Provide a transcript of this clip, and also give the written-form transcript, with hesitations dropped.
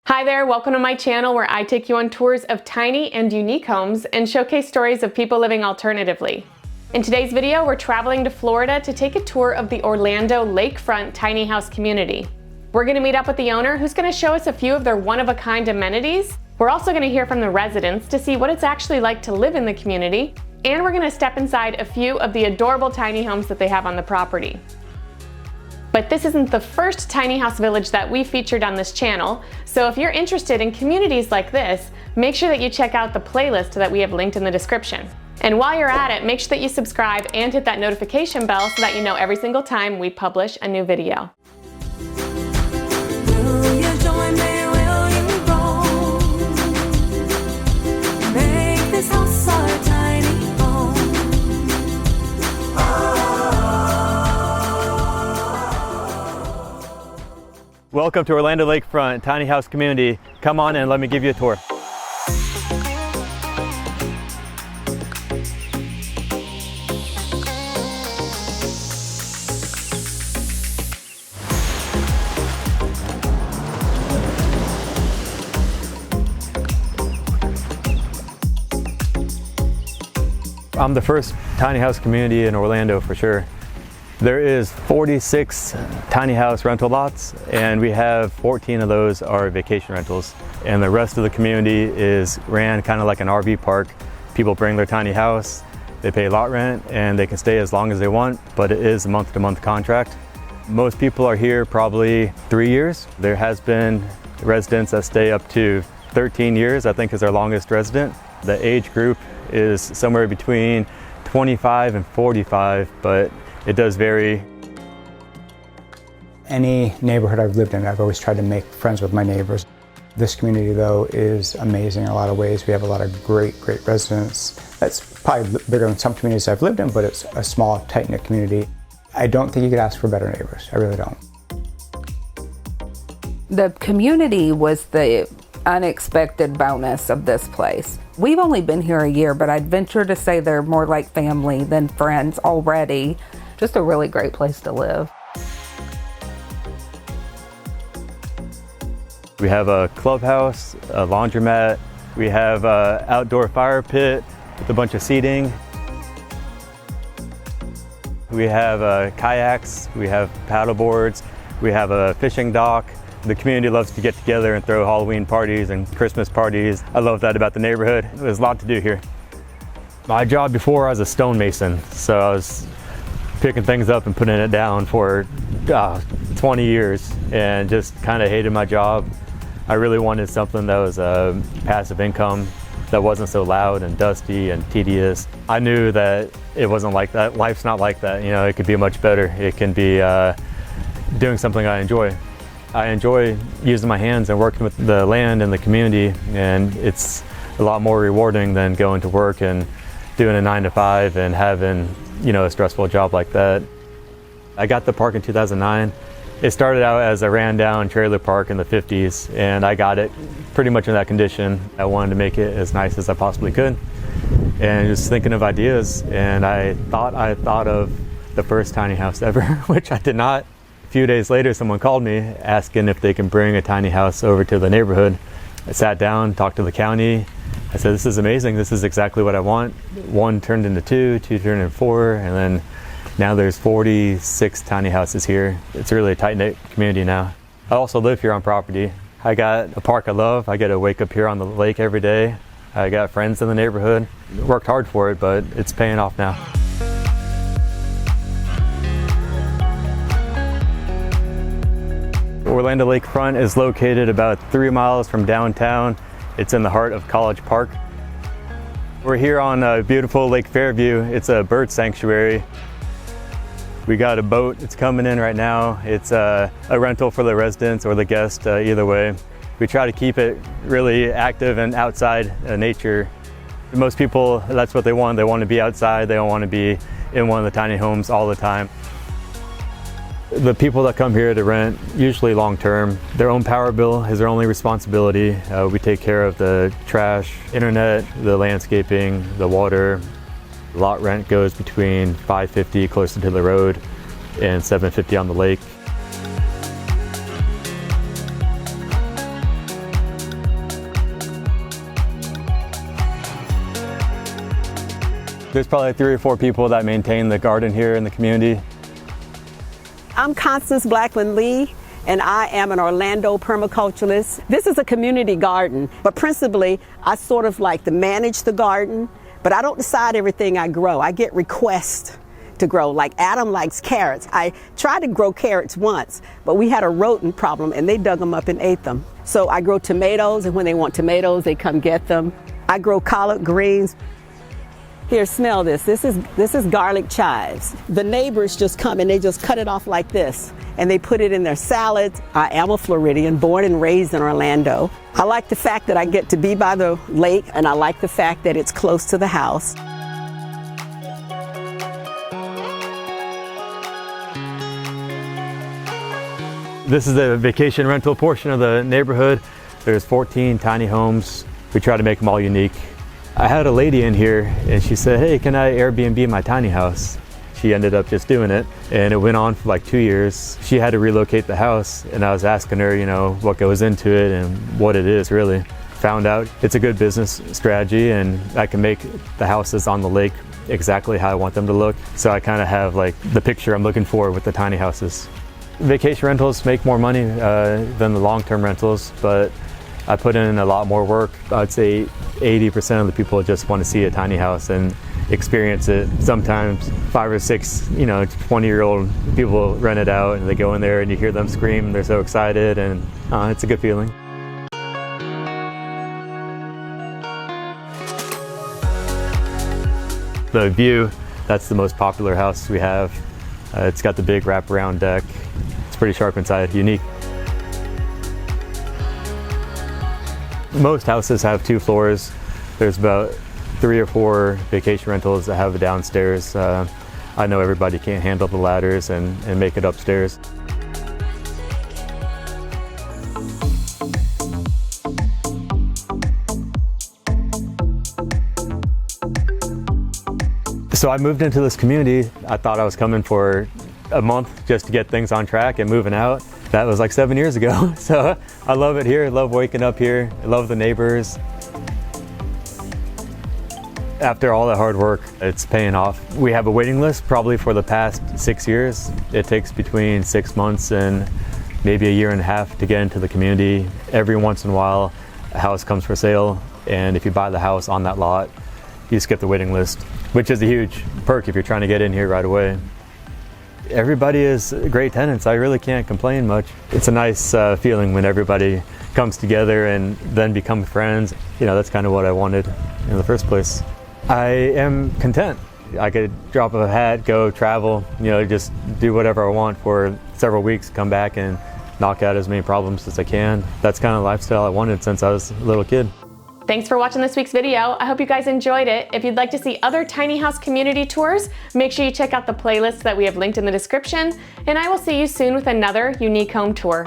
Hi there, welcome to my channel where I take you on tours of tiny and unique homes and showcase stories of people living alternatively. In today's video, we're traveling to Florida to take a tour of the Orlando Lakefront tiny house community. We're gonna meet up with the owner who's gonna show us a few of their one-of-a-kind amenities. We're also gonna hear from the residents to see what it's actually like to live in the community, and we're gonna step inside a few of the adorable tiny homes that they have on the property. But this isn't the first tiny house village that we featured on this channel, so if you're interested in communities like this, make sure that you check out the playlist that we have linked in the description. And while you're at it, make sure that you subscribe and hit that notification bell so that you know every single time we publish a new video. Will you join me? Will you roll? Make this house our tiny home. Welcome to Orlando Lakefront tiny house community. Come on and let me give you a tour. I'm the first tiny house community in Orlando for sure. There is 46 tiny house rental lots, and we have 14 of those are vacation rentals. And the rest of the community is ran kind of like an RV park. People bring their tiny house, they pay lot rent, and they can stay as long as they want, but it is a month-to-month contract. Most people are here probably 3 years. There has been residents that stay up to 13 years, I think is our longest resident. The age group is somewhere between 25 and 45, but it does vary. Any neighborhood I've lived in, I've always tried to make friends with my neighbors. This community, though, is amazing in a lot of ways. We have a lot of great residents. That's probably bigger than some communities I've lived in, but it's a small, tight-knit community. I don't think you could ask for better neighbors. I really don't. The community was the unexpected bonus of this place. We've only been here a year, but I'd venture to say they're more like family than friends already. Just a really great place to live. We have a clubhouse, a laundromat. We have an outdoor fire pit with a bunch of seating. We have kayaks, we have paddle boards, we have a fishing dock. The community loves to get together and throw Halloween parties and Christmas parties. I love that about the neighborhood. There's a lot to do here. My job before, I was a stonemason, so I was picking things up and putting it down for 20 years and just kind of hated my job. I really wanted something that was a passive income that wasn't so loud and dusty and tedious. I knew that it wasn't like that. Life's not like that. You know, it could be much better. It can be doing something I enjoy. I enjoy using my hands and working with the land and the community, and it's a lot more rewarding than going to work and doing a 9-to-5 and having, you know, a stressful job like that. I got the park in 2009. It started out as a ran down trailer park in the 50s, and I got it pretty much in that condition. I wanted to make it as nice as I possibly could, and just thinking of ideas, and I thought of the first tiny house ever, which I did not. A few days later, someone called me asking if they can bring a tiny house over to the neighborhood. I sat down, talked to the county. I said, this is amazing. This is exactly what I want. 1 turned into 2, 2 turned into 4, and then now there's 46 tiny houses here. It's really a tight-knit community now. I also live here on property. I got a park I love. I get to wake up here on the lake every day. I got friends in the neighborhood. Worked hard for it, but it's paying off now. Orlando Lakefront is located about 3 miles from downtown. It's in the heart of College Park. We're here on beautiful Lake Fairview. It's a bird sanctuary. We got a boat that's coming in right now. It's a rental for the residents or the guests, either way. We try to keep it really active and outside nature. Most people, that's what they want. They want to be outside. They don't want to be in one of the tiny homes all the time. The people that come here to rent, usually long-term, their own power bill is their only responsibility. We take care of the trash, internet, the landscaping, the water. Lot rent goes between $550 closer to the road and $750 on the lake. There's probably 3 or 4 people that maintain the garden here in the community. I'm Constance Blackland Lee, and I am an Orlando permaculturalist. This is a community garden, but principally I sort of like to manage the garden, but I don't decide everything I grow. I get requests to grow. Like Adam likes carrots. I tried to grow carrots once, but we had a rodent problem and they dug them up and ate them. So I grow tomatoes, and when they want tomatoes, they come get them. I grow collard greens. Here, smell this. This is garlic chives. The neighbors just come and they just cut it off like this, and they put it in their salads. I am a Floridian, born and raised in Orlando. I like the fact that I get to be by the lake, and I like the fact that it's close to the house. This is the vacation rental portion of the neighborhood. There's 14 tiny homes. We try to make them all unique. I had a lady in here and she said, hey, can I Airbnb my tiny house? She ended up just doing it, and it went on for like 2 years. She had to relocate the house, and I was asking her, you know, what goes into it and what it is really. Found out it's a good business strategy, and I can make the houses on the lake exactly how I want them to look. So I kind of have like the picture I'm looking for with the tiny houses. Vacation rentals make more money than the long-term rentals, but I put in a lot more work. I'd say 80% of the people just want to see a tiny house and experience it. Sometimes 5 or 6, 20-year-old people rent it out, and they go in there and you hear them scream. They're so excited, and it's a good feeling. The view, that's the most popular house we have. It's got the big wraparound deck. It's pretty sharp inside, unique. Most houses have 2 floors. There's about 3 or 4 vacation rentals that have a downstairs. I know everybody can't handle the ladders and make it upstairs. So I moved into this community. I thought I was coming for a month just to get things on track and moving out. That was like 7 years ago. So I love it here. I love waking up here. I love the neighbors. After all that hard work, it's paying off. We have a waiting list probably for the past 6 years. It takes between 6 months and maybe a year and a half to get into the community. Every once in a while, a house comes for sale, and if you buy the house on that lot, you skip the waiting list, which is a huge perk if you're trying to get in here right away. Everybody is great tenants. I really can't complain much. It's a nice feeling when everybody comes together and then become friends. That's kind of what I wanted in the first place. I am content. I could drop a hat, go travel, just do whatever I want for several weeks, come back and knock out as many problems as I can. That's kind of the lifestyle I wanted since I was a little kid. Thanks for watching this week's video. I hope you guys enjoyed it. If you'd like to see other tiny house community tours, make sure you check out the playlist that we have linked in the description, and I will see you soon with another unique home tour.